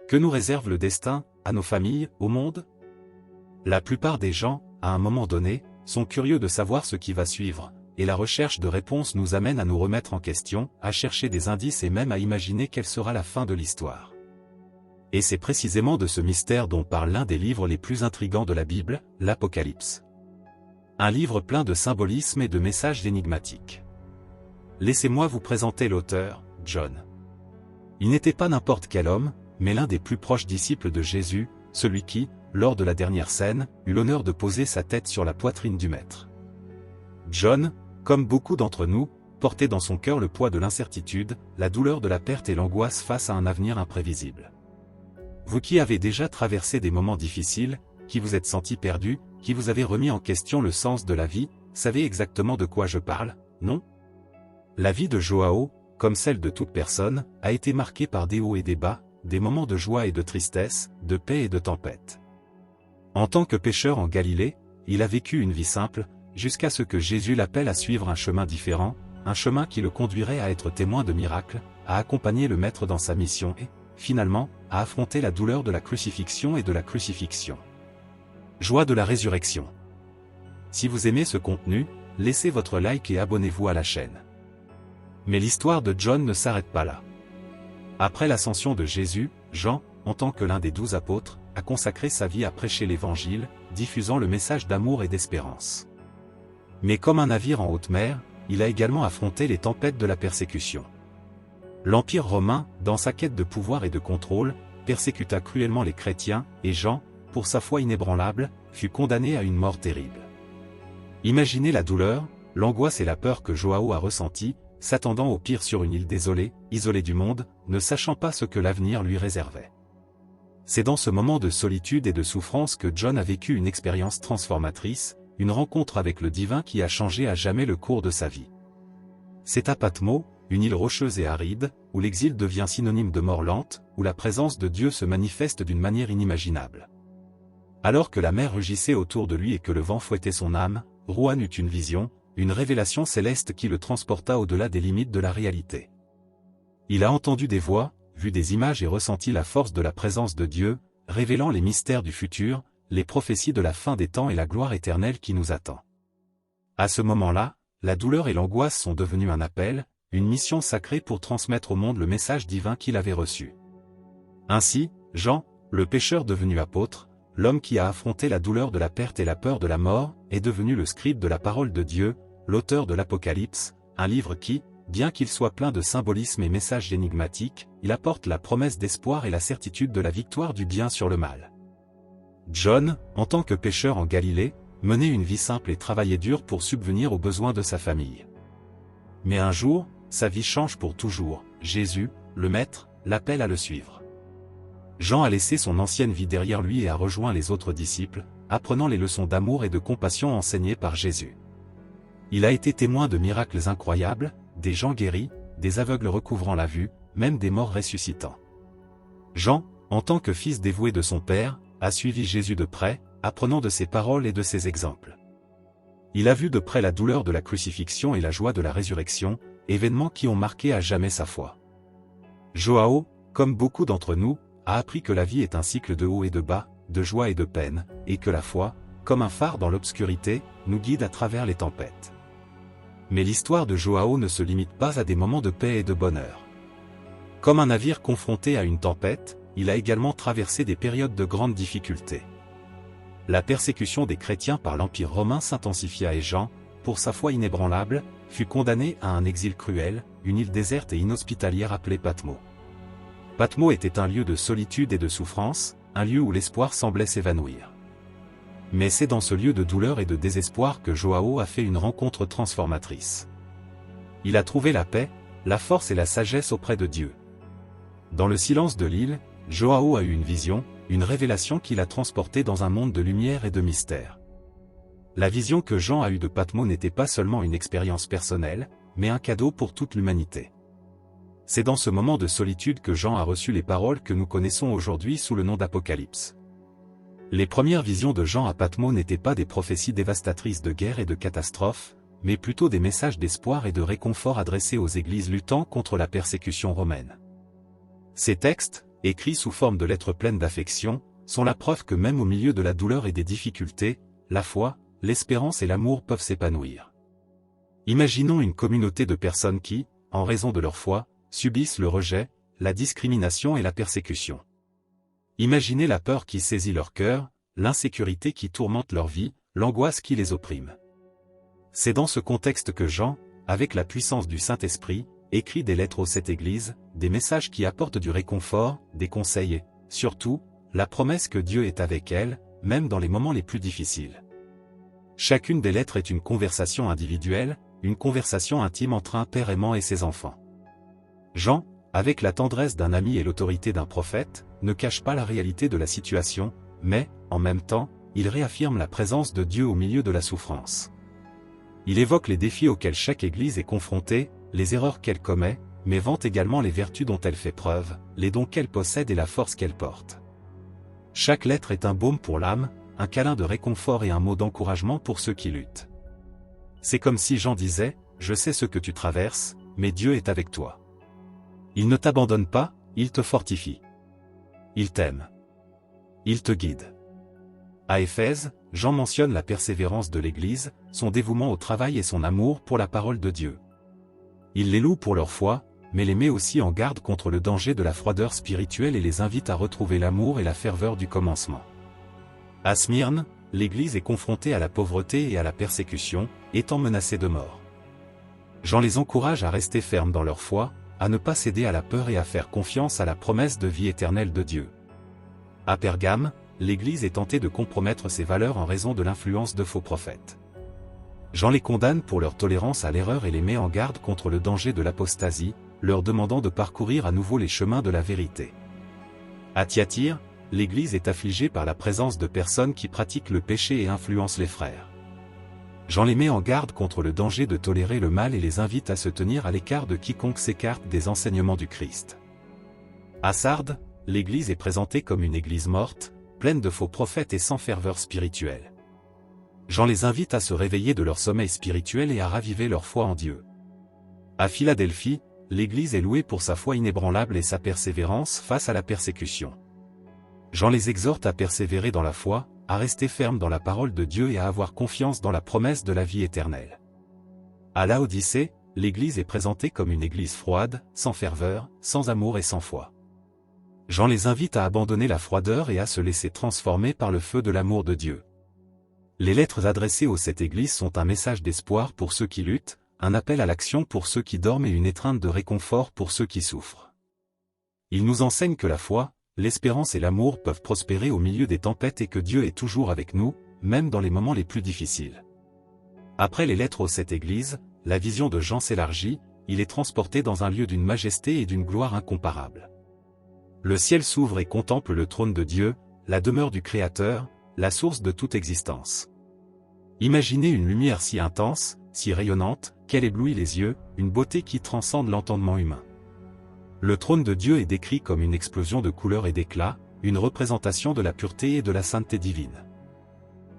Que nous réserve le destin, à nos familles, au monde? La plupart des gens, à un moment donné, sont curieux de savoir ce qui va suivre, et la recherche de réponses nous amène à nous remettre en question, à chercher des indices et même à imaginer quelle sera la fin de l'histoire. Et c'est précisément de ce mystère dont parle l'un des livres les plus intrigants de la Bible, l'Apocalypse. Un livre plein de symbolisme et de messages énigmatiques. Laissez-moi vous présenter l'auteur, John. Il n'était pas n'importe quel homme, mais l'un des plus proches disciples de Jésus, celui qui, lors de la dernière scène, eut l'honneur de poser sa tête sur la poitrine du Maître. John, comme beaucoup d'entre nous, portait dans son cœur le poids de l'incertitude, la douleur de la perte et l'angoisse face à un avenir imprévisible. Vous qui avez déjà traversé des moments difficiles, qui vous êtes senti perdu, qui vous avez remis en question le sens de la vie, savez exactement de quoi je parle, non? La vie de Joao, comme celle de toute personne, a été marquée par des hauts et des bas, des moments de joie et de tristesse, de paix et de tempête. En tant que pêcheur en Galilée, il a vécu une vie simple, jusqu'à ce que Jésus l'appelle à suivre un chemin différent, un chemin qui le conduirait à être témoin de miracles, à accompagner le Maître dans sa mission et, finalement, à affronter la douleur de la crucifixion et de la crucifixion. Joie de la résurrection. Si vous aimez ce contenu, laissez votre like et abonnez-vous à la chaîne. Mais l'histoire de John ne s'arrête pas là. Après l'ascension de Jésus, Jean, en tant que l'un des 12 apôtres, a consacré sa vie à prêcher l'Évangile, diffusant le message d'amour et d'espérance. Mais comme un navire en haute mer, il a également affronté les tempêtes de la persécution. L'Empire romain, dans sa quête de pouvoir et de contrôle, persécuta cruellement les chrétiens, et Jean, pour sa foi inébranlable, fut condamné à une mort terrible. Imaginez la douleur, l'angoisse et la peur que Joao a ressentie, s'attendant au pire sur une île désolée, isolée du monde, ne sachant pas ce que l'avenir lui réservait. C'est dans ce moment de solitude et de souffrance que John a vécu une expérience transformatrice, une rencontre avec le divin qui a changé à jamais le cours de sa vie. C'est à Patmos, une île rocheuse et aride, où l'exil devient synonyme de mort lente, où la présence de Dieu se manifeste d'une manière inimaginable. Alors que la mer rugissait autour de lui et que le vent fouettait son âme, Juan eut une vision, une révélation céleste qui le transporta au-delà des limites de la réalité. Il a entendu des voix, vu des images et ressenti la force de la présence de Dieu, révélant les mystères du futur, les prophéties de la fin des temps et la gloire éternelle qui nous attend. À ce moment-là, la douleur et l'angoisse sont devenues un appel, une mission sacrée pour transmettre au monde le message divin qu'il avait reçu. Ainsi, Jean, le pécheur devenu apôtre, l'homme qui a affronté la douleur de la perte et la peur de la mort, est devenu le scribe de la parole de Dieu, l'auteur de l'Apocalypse, un livre qui, bien qu'il soit plein de symbolisme et messages énigmatiques, il apporte la promesse d'espoir et la certitude de la victoire du bien sur le mal. John, en tant que pêcheur en Galilée, menait une vie simple et travaillait dur pour subvenir aux besoins de sa famille. Mais un jour, sa vie change pour toujours, Jésus, le Maître, l'appelle à le suivre. Jean a laissé son ancienne vie derrière lui et a rejoint les autres disciples, apprenant les leçons d'amour et de compassion enseignées par Jésus. Il a été témoin de miracles incroyables, des gens guéris, des aveugles recouvrant la vue, même des morts ressuscitant. Jean, en tant que fils dévoué de son père, a suivi Jésus de près, apprenant de ses paroles et de ses exemples. Il a vu de près la douleur de la crucifixion et la joie de la résurrection, événements qui ont marqué à jamais sa foi. Joao, comme beaucoup d'entre nous, a appris que la vie est un cycle de hauts et de bas, de joie et de peine, et que la foi, comme un phare dans l'obscurité, nous guide à travers les tempêtes. Mais l'histoire de Joao ne se limite pas à des moments de paix et de bonheur. Comme un navire confronté à une tempête, il a également traversé des périodes de grandes difficultés. La persécution des chrétiens par l'Empire romain s'intensifia et Jean, pour sa foi inébranlable, fut condamné à un exil cruel, une île déserte et inhospitalière appelée Patmos. Patmos était un lieu de solitude et de souffrance, un lieu où l'espoir semblait s'évanouir. Mais c'est dans ce lieu de douleur et de désespoir que Joao a fait une rencontre transformatrice. Il a trouvé la paix, la force et la sagesse auprès de Dieu. Dans le silence de l'île, Joao a eu une vision, une révélation qui l'a transporté dans un monde de lumière et de mystère. La vision que Jean a eue de Patmos n'était pas seulement une expérience personnelle, mais un cadeau pour toute l'humanité. C'est dans ce moment de solitude que Jean a reçu les paroles que nous connaissons aujourd'hui sous le nom d'Apocalypse. Les premières visions de Jean à Patmos n'étaient pas des prophéties dévastatrices de guerre et de catastrophes, mais plutôt des messages d'espoir et de réconfort adressés aux églises luttant contre la persécution romaine. Ces textes, écrits sous forme de lettres pleines d'affection, sont la preuve que même au milieu de la douleur et des difficultés, la foi, l'espérance et l'amour peuvent s'épanouir. Imaginons une communauté de personnes qui, en raison de leur foi, subissent le rejet, la discrimination et la persécution. Imaginez la peur qui saisit leur cœur, l'insécurité qui tourmente leur vie, l'angoisse qui les opprime. C'est dans ce contexte que Jean, avec la puissance du Saint-Esprit, écrit des lettres aux 7 églises, des messages qui apportent du réconfort, des conseils et, surtout, la promesse que Dieu est avec elles, même dans les moments les plus difficiles. Chacune des lettres est une conversation individuelle, une conversation intime entre un père aimant et ses enfants. Jean, avec la tendresse d'un ami et l'autorité d'un prophète, ne cache pas la réalité de la situation, mais, en même temps, il réaffirme la présence de Dieu au milieu de la souffrance. Il évoque les défis auxquels chaque Église est confrontée, les erreurs qu'elle commet, mais vante également les vertus dont elle fait preuve, les dons qu'elle possède et la force qu'elle porte. Chaque lettre est un baume pour l'âme, un câlin de réconfort et un mot d'encouragement pour ceux qui luttent. C'est comme si Jean disait, « Je sais ce que tu traverses, mais Dieu est avec toi. Il ne t'abandonne pas, il te fortifie. Il t'aime. Il te guide. » À Éphèse, Jean mentionne la persévérance de l'Église, son dévouement au travail et son amour pour la parole de Dieu. Il les loue pour leur foi, mais les met aussi en garde contre le danger de la froideur spirituelle et les invite à retrouver l'amour et la ferveur du commencement. À Smyrne, l'Église est confrontée à la pauvreté et à la persécution, étant menacée de mort. Jean les encourage à rester fermes dans leur foi, à ne pas céder à la peur et à faire confiance à la promesse de vie éternelle de Dieu. À Pergame, l'Église est tentée de compromettre ses valeurs en raison de l'influence de faux prophètes. Jean les condamne pour leur tolérance à l'erreur et les met en garde contre le danger de l'apostasie, leur demandant de parcourir à nouveau les chemins de la vérité. À Thyatire, l'Église est affligée par la présence de personnes qui pratiquent le péché et influencent les frères. Jean les met en garde contre le danger de tolérer le mal et les invite à se tenir à l'écart de quiconque s'écarte des enseignements du Christ. À Sardes, l'Église est présentée comme une Église morte, pleine de faux prophètes et sans ferveur spirituelle. Jean les invite à se réveiller de leur sommeil spirituel et à raviver leur foi en Dieu. À Philadelphie, l'Église est louée pour sa foi inébranlable et sa persévérance face à la persécution. Jean les exhorte à persévérer dans la foi, à rester fermes dans la parole de Dieu et à avoir confiance dans la promesse de la vie éternelle. À Laodicée, l'Église est présentée comme une Église froide, sans ferveur, sans amour et sans foi. Jean les invite à abandonner la froideur et à se laisser transformer par le feu de l'amour de Dieu. Les lettres adressées aux 7 églises sont un message d'espoir pour ceux qui luttent, un appel à l'action pour ceux qui dorment et une étreinte de réconfort pour ceux qui souffrent. Il nous enseigne que la foi, l'espérance et l'amour peuvent prospérer au milieu des tempêtes et que Dieu est toujours avec nous, même dans les moments les plus difficiles. Après les lettres aux 7 églises, la vision de Jean s'élargit, il est transporté dans un lieu d'une majesté et d'une gloire incomparables. Le ciel s'ouvre et contemple le trône de Dieu, la demeure du Créateur, la source de toute existence. Imaginez une lumière si intense, si rayonnante, qu'elle éblouit les yeux, une beauté qui transcende l'entendement humain. Le trône de Dieu est décrit comme une explosion de couleurs et d'éclats, une représentation de la pureté et de la sainteté divine.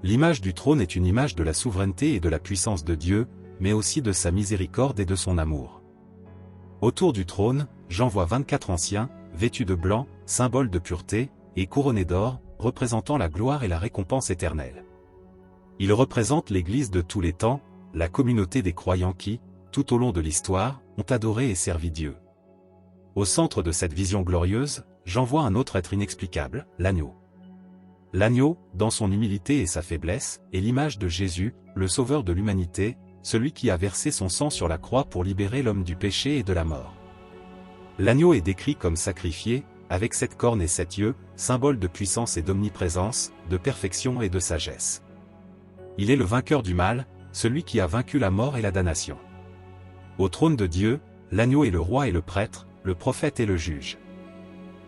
L'image du trône est une image de la souveraineté et de la puissance de Dieu, mais aussi de sa miséricorde et de son amour. Autour du trône, Jean voit 24 anciens, vêtus de blanc, symbole de pureté, et couronnés d'or, représentant la gloire et la récompense éternelle. Ils représentent l'Église de tous les temps, la communauté des croyants qui, tout au long de l'histoire, ont adoré et servi Dieu. Au centre de cette vision glorieuse, Jean voit un autre être inexplicable, l'agneau. L'agneau, dans son humilité et sa faiblesse, est l'image de Jésus, le sauveur de l'humanité, celui qui a versé son sang sur la croix pour libérer l'homme du péché et de la mort. L'agneau est décrit comme sacrifié, avec 7 cornes et 7 yeux, symbole de puissance et d'omniprésence, de perfection et de sagesse. Il est le vainqueur du mal, celui qui a vaincu la mort et la damnation. Au trône de Dieu, l'agneau est le roi et le prêtre, le prophète et le juge.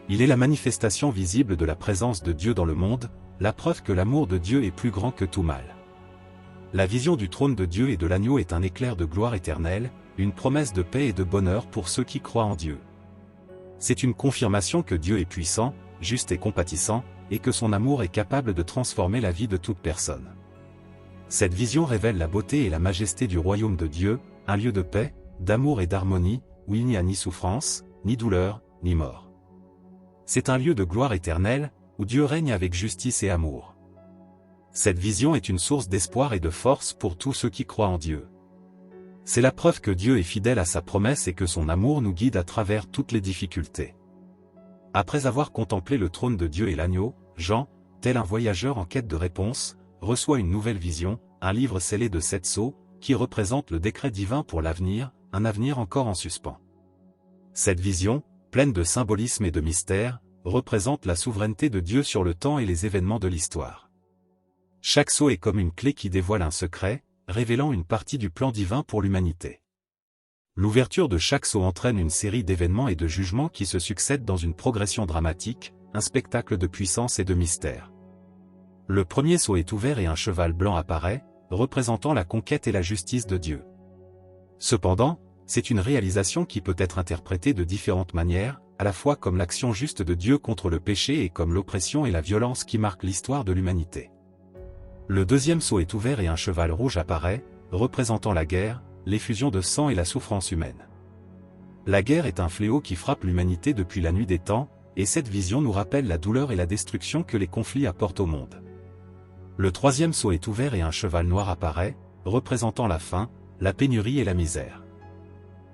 Il est la manifestation visible de la présence de Dieu dans le monde, la preuve que l'amour de Dieu est plus grand que tout mal. La vision du trône de Dieu et de l'agneau est un éclair de gloire éternelle, une promesse de paix et de bonheur pour ceux qui croient en Dieu. C'est une confirmation que Dieu est puissant, juste et compatissant, et que son amour est capable de transformer la vie de toute personne. Cette vision révèle la beauté et la majesté du royaume de Dieu, un lieu de paix, d'amour et d'harmonie, où il n'y a ni souffrance, ni douleur, ni mort. C'est un lieu de gloire éternelle, où Dieu règne avec justice et amour. Cette vision est une source d'espoir et de force pour tous ceux qui croient en Dieu. C'est la preuve que Dieu est fidèle à sa promesse et que son amour nous guide à travers toutes les difficultés. Après avoir contemplé le trône de Dieu et l'agneau, Jean, tel un voyageur en quête de réponse, reçoit une nouvelle vision, un livre scellé de 7 sceaux, qui représente le décret divin pour l'avenir, un avenir encore en suspens. Cette vision, pleine de symbolisme et de mystère, représente la souveraineté de Dieu sur le temps et les événements de l'histoire. Chaque sceau est comme une clé qui dévoile un secret, révélant une partie du plan divin pour l'humanité. L'ouverture de chaque sceau entraîne une série d'événements et de jugements qui se succèdent dans une progression dramatique, un spectacle de puissance et de mystère. Le premier sceau est ouvert et un cheval blanc apparaît, représentant la conquête et la justice de Dieu. Cependant, c'est une réalisation qui peut être interprétée de différentes manières, à la fois comme l'action juste de Dieu contre le péché et comme l'oppression et la violence qui marquent l'histoire de l'humanité. Le deuxième sceau est ouvert et un cheval rouge apparaît, représentant la guerre, l'effusion de sang et la souffrance humaine. La guerre est un fléau qui frappe l'humanité depuis la nuit des temps, et cette vision nous rappelle la douleur et la destruction que les conflits apportent au monde. Le troisième sceau est ouvert et un cheval noir apparaît, représentant la faim, la pénurie et la misère.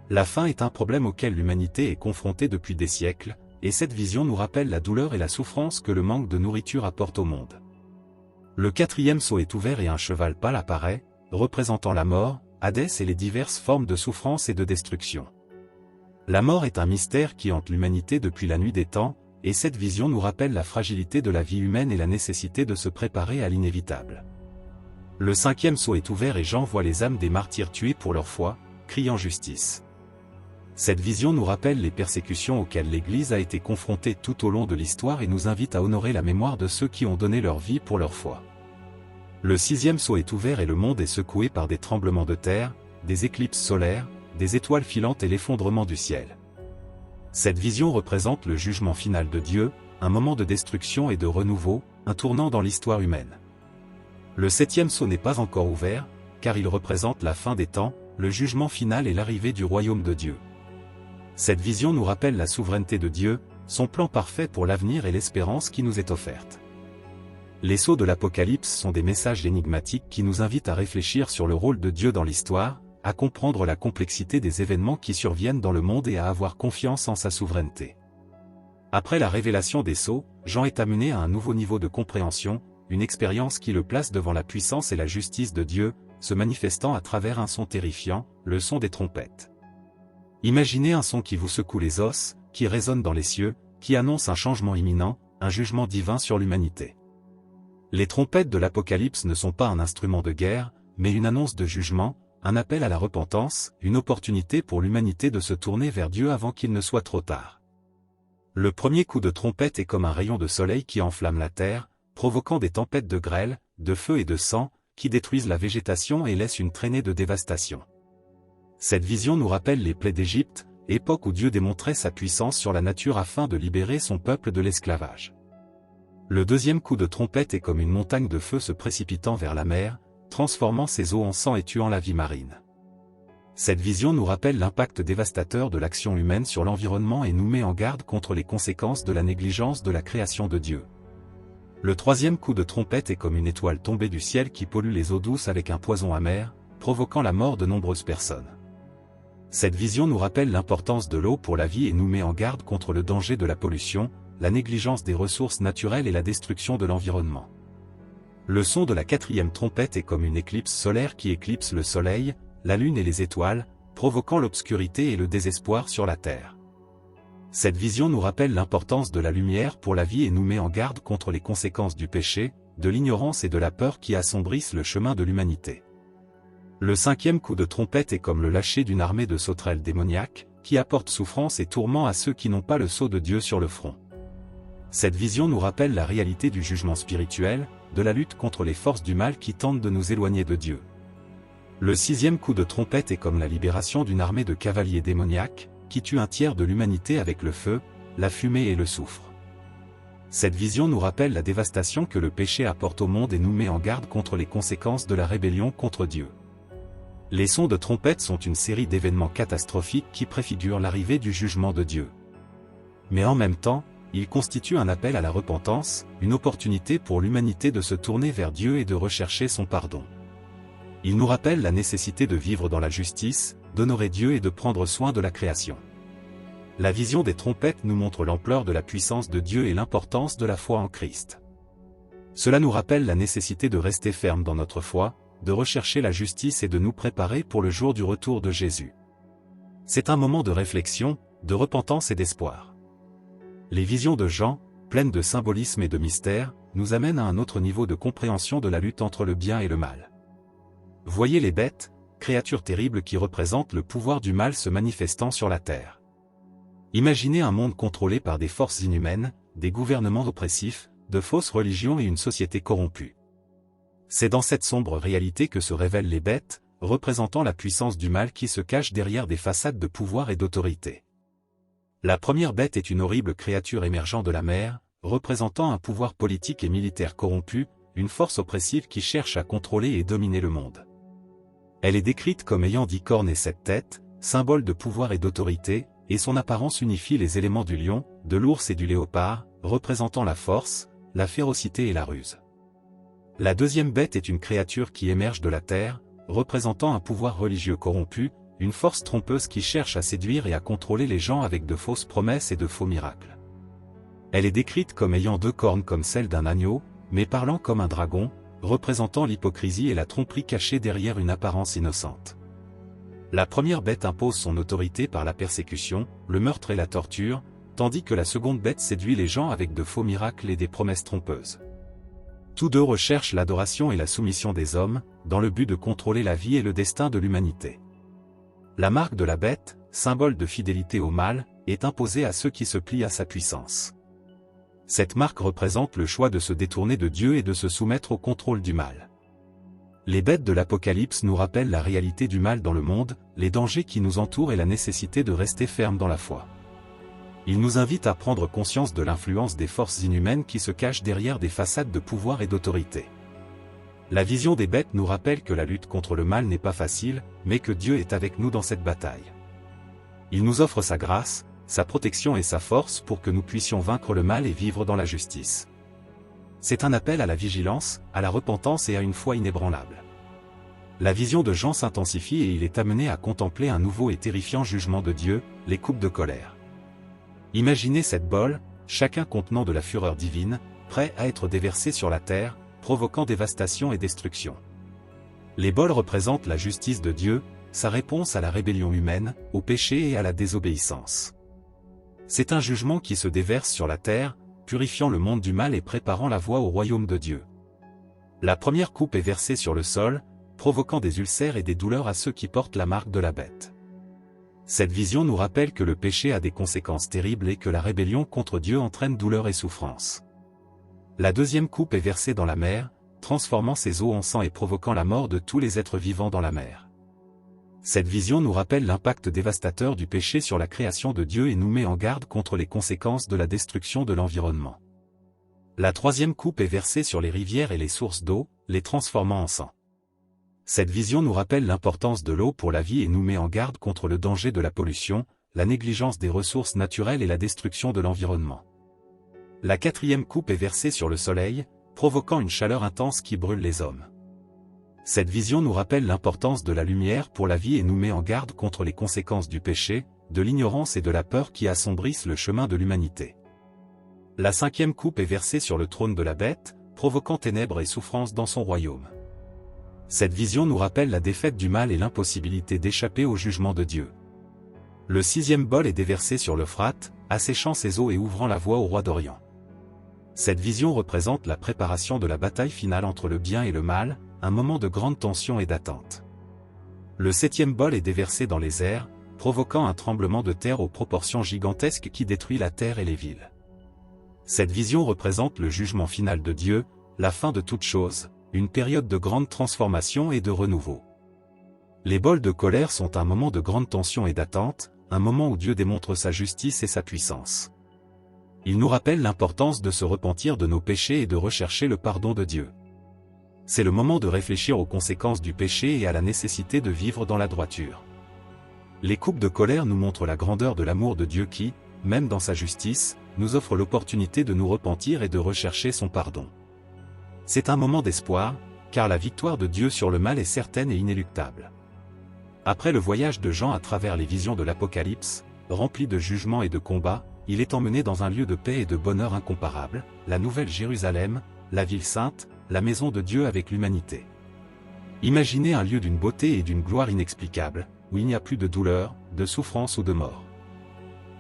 La faim est un problème auquel l'humanité est confrontée depuis des siècles, et cette vision nous rappelle la douleur et la souffrance que le manque de nourriture apporte au monde. Le quatrième sceau est ouvert et un cheval pâle apparaît, représentant la mort, Hadès et les diverses formes de souffrance et de destruction. La mort est un mystère qui hante l'humanité depuis la nuit des temps, et cette vision nous rappelle la fragilité de la vie humaine et la nécessité de se préparer à l'inévitable. Le cinquième sceau est ouvert et Jean voit les âmes des martyrs tués pour leur foi, criant justice. Cette vision nous rappelle les persécutions auxquelles l'Église a été confrontée tout au long de l'histoire et nous invite à honorer la mémoire de ceux qui ont donné leur vie pour leur foi. Le sixième sceau est ouvert et le monde est secoué par des tremblements de terre, des éclipses solaires, des étoiles filantes et l'effondrement du ciel. Cette vision représente le jugement final de Dieu, un moment de destruction et de renouveau, un tournant dans l'histoire humaine. Le septième sceau n'est pas encore ouvert, car il représente la fin des temps, le jugement final et l'arrivée du royaume de Dieu. Cette vision nous rappelle la souveraineté de Dieu, son plan parfait pour l'avenir et l'espérance qui nous est offerte. Les sceaux de l'Apocalypse sont des messages énigmatiques qui nous invitent à réfléchir sur le rôle de Dieu dans l'histoire, à comprendre la complexité des événements qui surviennent dans le monde et à avoir confiance en sa souveraineté. Après la révélation des sceaux, Jean est amené à un nouveau niveau de compréhension, une expérience qui le place devant la puissance et la justice de Dieu, se manifestant à travers un son terrifiant, le son des trompettes. Imaginez un son qui vous secoue les os, qui résonne dans les cieux, qui annonce un changement imminent, un jugement divin sur l'humanité. Les trompettes de l'Apocalypse ne sont pas un instrument de guerre, mais une annonce de jugement, un appel à la repentance, une opportunité pour l'humanité de se tourner vers Dieu avant qu'il ne soit trop tard. Le premier coup de trompette est comme un rayon de soleil qui enflamme la terre, provoquant des tempêtes de grêle, de feu et de sang, qui détruisent la végétation et laissent une traînée de dévastation. Cette vision nous rappelle les plaies d'Égypte, époque où Dieu démontrait sa puissance sur la nature afin de libérer son peuple de l'esclavage. Le deuxième coup de trompette est comme une montagne de feu se précipitant vers la mer, transformant ses eaux en sang et tuant la vie marine. Cette vision nous rappelle l'impact dévastateur de l'action humaine sur l'environnement et nous met en garde contre les conséquences de la négligence de la création de Dieu. Le troisième coup de trompette est comme une étoile tombée du ciel qui pollue les eaux douces avec un poison amer, provoquant la mort de nombreuses personnes. Cette vision nous rappelle l'importance de l'eau pour la vie et nous met en garde contre le danger de la pollution, la négligence des ressources naturelles et la destruction de l'environnement. Le son de la quatrième trompette est comme une éclipse solaire qui éclipse le soleil, la lune et les étoiles, provoquant l'obscurité et le désespoir sur la terre. Cette vision nous rappelle l'importance de la lumière pour la vie et nous met en garde contre les conséquences du péché, de l'ignorance et de la peur qui assombrissent le chemin de l'humanité. Le cinquième coup de trompette est comme le lâcher d'une armée de sauterelles démoniaques, qui apporte souffrance et tourment à ceux qui n'ont pas le sceau de Dieu sur le front. Cette vision nous rappelle la réalité du jugement spirituel, de la lutte contre les forces du mal qui tentent de nous éloigner de Dieu. Le sixième coup de trompette est comme la libération d'une armée de cavaliers démoniaques, qui tue un tiers de l'humanité avec le feu, la fumée et le soufre. Cette vision nous rappelle la dévastation que le péché apporte au monde et nous met en garde contre les conséquences de la rébellion contre Dieu. Les sons de trompette sont une série d'événements catastrophiques qui préfigurent l'arrivée du jugement de Dieu. Mais en même temps, il constitue un appel à la repentance, une opportunité pour l'humanité de se tourner vers Dieu et de rechercher son pardon. Il nous rappelle la nécessité de vivre dans la justice, d'honorer Dieu et de prendre soin de la création. La vision des trompettes nous montre l'ampleur de la puissance de Dieu et l'importance de la foi en Christ. Cela nous rappelle la nécessité de rester ferme dans notre foi, de rechercher la justice et de nous préparer pour le jour du retour de Jésus. C'est un moment de réflexion, de repentance et d'espoir. Les visions de Jean, pleines de symbolisme et de mystère, nous amènent à un autre niveau de compréhension de la lutte entre le bien et le mal. Voyez les bêtes, créatures terribles qui représentent le pouvoir du mal se manifestant sur la terre. Imaginez un monde contrôlé par des forces inhumaines, des gouvernements oppressifs, de fausses religions et une société corrompue. C'est dans cette sombre réalité que se révèlent les bêtes, représentant la puissance du mal qui se cache derrière des façades de pouvoir et d'autorité. La première bête est une horrible créature émergeant de la mer, représentant un pouvoir politique et militaire corrompu, une force oppressive qui cherche à contrôler et dominer le monde. Elle est décrite comme ayant 10 cornes et 7 têtes, symbole de pouvoir et d'autorité, et son apparence unifie les éléments du lion, de l'ours et du léopard, représentant la force, la férocité et la ruse. La deuxième bête est une créature qui émerge de la terre, représentant un pouvoir religieux corrompu, une force trompeuse qui cherche à séduire et à contrôler les gens avec de fausses promesses et de faux miracles. Elle est décrite comme ayant 2 cornes comme celle d'un agneau, mais parlant comme un dragon, représentant l'hypocrisie et la tromperie cachée derrière une apparence innocente. La première bête impose son autorité par la persécution, le meurtre et la torture, tandis que la seconde bête séduit les gens avec de faux miracles et des promesses trompeuses. Tous deux recherchent l'adoration et la soumission des hommes, dans le but de contrôler la vie et le destin de l'humanité. La marque de la bête, symbole de fidélité au mal, est imposée à ceux qui se plient à sa puissance. Cette marque représente le choix de se détourner de Dieu et de se soumettre au contrôle du mal. Les bêtes de l'Apocalypse nous rappellent la réalité du mal dans le monde, les dangers qui nous entourent et la nécessité de rester ferme dans la foi. Ils nous invitent à prendre conscience de l'influence des forces inhumaines qui se cachent derrière des façades de pouvoir et d'autorité. La vision des bêtes nous rappelle que la lutte contre le mal n'est pas facile, mais que Dieu est avec nous dans cette bataille. Il nous offre sa grâce, sa protection et sa force pour que nous puissions vaincre le mal et vivre dans la justice. C'est un appel à la vigilance, à la repentance et à une foi inébranlable. La vision de Jean s'intensifie et il est amené à contempler un nouveau et terrifiant jugement de Dieu, les coupes de colère. Imaginez cette bolle, chacun contenant de la fureur divine, prêt à être déversé sur la terre, provoquant dévastation et destruction. Les bols représentent la justice de Dieu, sa réponse à la rébellion humaine, au péché et à la désobéissance. C'est un jugement qui se déverse sur la terre, purifiant le monde du mal et préparant la voie au royaume de Dieu. La première coupe est versée sur le sol, provoquant des ulcères et des douleurs à ceux qui portent la marque de la bête. Cette vision nous rappelle que le péché a des conséquences terribles et que la rébellion contre Dieu entraîne douleur et souffrance. La deuxième coupe est versée dans la mer, transformant ses eaux en sang et provoquant la mort de tous les êtres vivants dans la mer. Cette vision nous rappelle l'impact dévastateur du péché sur la création de Dieu et nous met en garde contre les conséquences de la destruction de l'environnement. La troisième coupe est versée sur les rivières et les sources d'eau, les transformant en sang. Cette vision nous rappelle l'importance de l'eau pour la vie et nous met en garde contre le danger de la pollution, la négligence des ressources naturelles et la destruction de l'environnement. La quatrième coupe est versée sur le soleil, provoquant une chaleur intense qui brûle les hommes. Cette vision nous rappelle l'importance de la lumière pour la vie et nous met en garde contre les conséquences du péché, de l'ignorance et de la peur qui assombrissent le chemin de l'humanité. La cinquième coupe est versée sur le trône de la bête, provoquant ténèbres et souffrances dans son royaume. Cette vision nous rappelle la défaite du mal et l'impossibilité d'échapper au jugement de Dieu. Le sixième bol est déversé sur l'Euphrate, asséchant ses eaux et ouvrant la voie au roi d'Orient. Cette vision représente la préparation de la bataille finale entre le bien et le mal, un moment de grande tension et d'attente. Le septième bol est déversé dans les airs, provoquant un tremblement de terre aux proportions gigantesques qui détruit la terre et les villes. Cette vision représente le jugement final de Dieu, la fin de toute chose, une période de grande transformation et de renouveau. Les bols de colère sont un moment de grande tension et d'attente, un moment où Dieu démontre sa justice et sa puissance. Il nous rappelle l'importance de se repentir de nos péchés et de rechercher le pardon de Dieu. C'est le moment de réfléchir aux conséquences du péché et à la nécessité de vivre dans la droiture. Les coupes de colère nous montrent la grandeur de l'amour de Dieu qui, même dans sa justice, nous offre l'opportunité de nous repentir et de rechercher son pardon. C'est un moment d'espoir, car la victoire de Dieu sur le mal est certaine et inéluctable. Après le voyage de Jean à travers les visions de l'Apocalypse, rempli de jugements et de combats, il est emmené dans un lieu de paix et de bonheur incomparable, la Nouvelle Jérusalem, la ville sainte, la maison de Dieu avec l'humanité. Imaginez un lieu d'une beauté et d'une gloire inexplicables, où il n'y a plus de douleur, de souffrance ou de mort.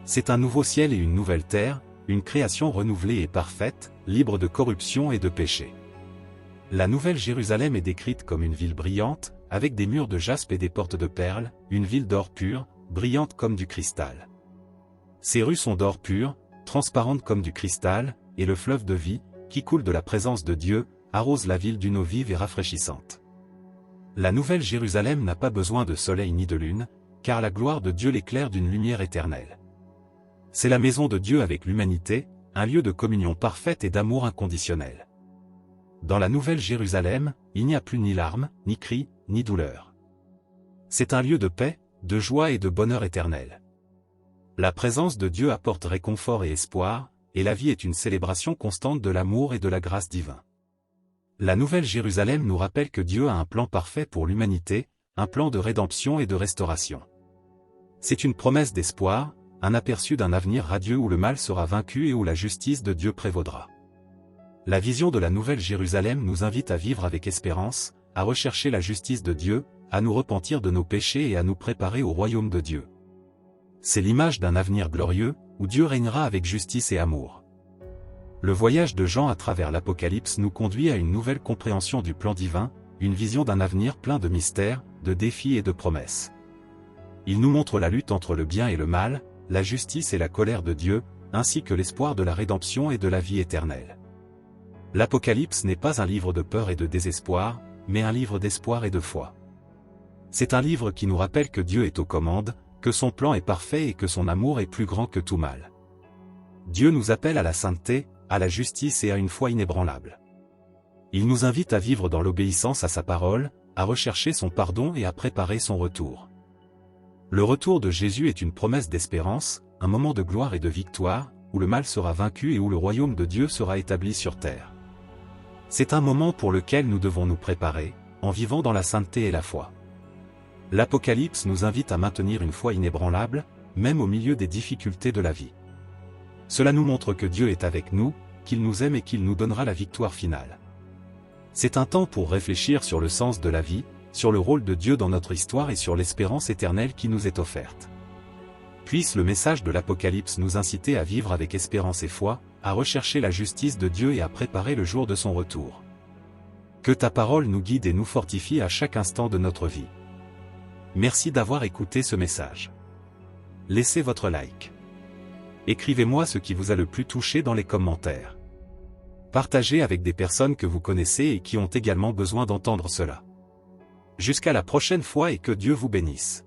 C'est un nouveau ciel et une nouvelle terre, une création renouvelée et parfaite, libre de corruption et de péché. La Nouvelle Jérusalem est décrite comme une ville brillante, avec des murs de jaspe et des portes de perles, une ville d'or pur, brillante comme du cristal. Ses rues sont d'or pur, transparentes comme du cristal, et le fleuve de vie, qui coule de la présence de Dieu, arrose la ville d'une eau vive et rafraîchissante. La Nouvelle Jérusalem n'a pas besoin de soleil ni de lune, car la gloire de Dieu l'éclaire d'une lumière éternelle. C'est la maison de Dieu avec l'humanité, un lieu de communion parfaite et d'amour inconditionnel. Dans la Nouvelle Jérusalem, il n'y a plus ni larmes, ni cris, ni douleur. C'est un lieu de paix, de joie et de bonheur éternel. La présence de Dieu apporte réconfort et espoir, et la vie est une célébration constante de l'amour et de la grâce divine. La Nouvelle Jérusalem nous rappelle que Dieu a un plan parfait pour l'humanité, un plan de rédemption et de restauration. C'est une promesse d'espoir, un aperçu d'un avenir radieux où le mal sera vaincu et où la justice de Dieu prévaudra. La vision de la Nouvelle Jérusalem nous invite à vivre avec espérance, à rechercher la justice de Dieu, à nous repentir de nos péchés et à nous préparer au royaume de Dieu. C'est l'image d'un avenir glorieux, où Dieu régnera avec justice et amour. Le voyage de Jean à travers l'Apocalypse nous conduit à une nouvelle compréhension du plan divin, une vision d'un avenir plein de mystères, de défis et de promesses. Il nous montre la lutte entre le bien et le mal, la justice et la colère de Dieu, ainsi que l'espoir de la rédemption et de la vie éternelle. L'Apocalypse n'est pas un livre de peur et de désespoir, mais un livre d'espoir et de foi. C'est un livre qui nous rappelle que Dieu est aux commandes, que son plan est parfait et que son amour est plus grand que tout mal. Dieu nous appelle à la sainteté, à la justice et à une foi inébranlable. Il nous invite à vivre dans l'obéissance à sa parole, à rechercher son pardon et à préparer son retour. Le retour de Jésus est une promesse d'espérance, un moment de gloire et de victoire, où le mal sera vaincu et où le royaume de Dieu sera établi sur terre. C'est un moment pour lequel nous devons nous préparer, en vivant dans la sainteté et la foi. L'Apocalypse nous invite à maintenir une foi inébranlable, même au milieu des difficultés de la vie. Cela nous montre que Dieu est avec nous, qu'il nous aime et qu'il nous donnera la victoire finale. C'est un temps pour réfléchir sur le sens de la vie, sur le rôle de Dieu dans notre histoire et sur l'espérance éternelle qui nous est offerte. Puisse le message de l'Apocalypse nous inciter à vivre avec espérance et foi, à rechercher la justice de Dieu et à préparer le jour de son retour. Que ta parole nous guide et nous fortifie à chaque instant de notre vie. Merci d'avoir écouté ce message. Laissez votre like. Écrivez-moi ce qui vous a le plus touché dans les commentaires. Partagez avec des personnes que vous connaissez et qui ont également besoin d'entendre cela. Jusqu'à la prochaine fois et que Dieu vous bénisse.